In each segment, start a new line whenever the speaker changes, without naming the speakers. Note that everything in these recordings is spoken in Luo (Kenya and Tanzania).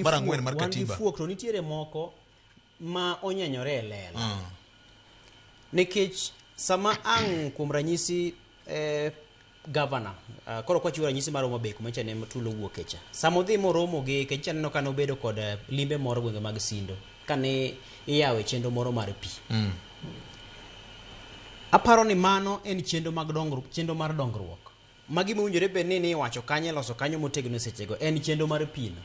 Barangwen mar katiba.
Fuok to nitiere moko ma onyenyore lela. Nikech sama ang kuom ranyisi governor koro kwachiwo ranyisi mar Homa Bay kuma chane Tulo wuok echa. Samo dhi moromo gi kech chaneno kano bedo kod limbe moro gwenge mag Sindo kane iyawe chenro moro mar pi. Aparo ni mano en chenro mag dongruok. Magi mowinjore bed ni iwacho kanyo loso kanyo motegno sechego en chenro mar pi no.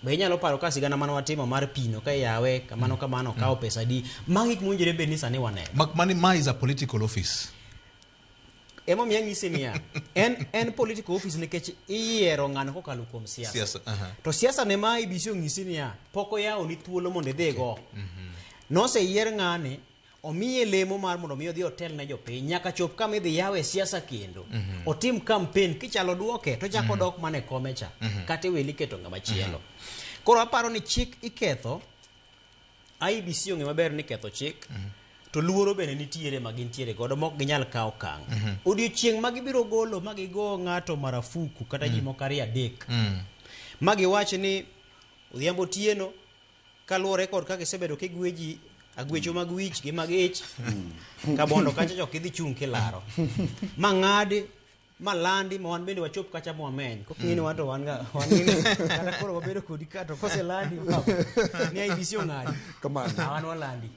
Be inyalo paro ka sigana mano watimo mar pino ka yawe kamano kawo pesa di magi mowinjore bed ni sani wane.
Ma is a political office.
Emo miya ng'isi niya en political office nikech iyiero ng'ano kokalo kuom siasa. To siasa ne ma ibisi ng'isi niya poko yawo ni thuolo mondo idhigo. Noseyier ng'ani omiye lemo mar mondo mi odhi hotel ne jopiny nyaka chop kama idhi yawe siasa kendo. Otim campaign kichalo duoke to chako dok mane komecha kata weli keto ng'ama chielo. Koro aparo ni chik iketho IBC ong'e maber ni ketho chik. To luoro bene nitiere magintiere godo mok ginyal kawo kang. Odiochieng' magibiro golo magigo ng'ato marafuku kata ji moko 2-3. Magiwach ni odhiambo tieno kaluwore kod kaka isebedo kigweji agwecho mag wich gi mag ich ka bondo kacha jok idhi chung kilaro. Mang'adi malandi ma wan bende wachop kacha mwameny koking'eni wan to wan kata koro wabedo kodi ka to kose landi ni IBC ong'adi. Wan walandi.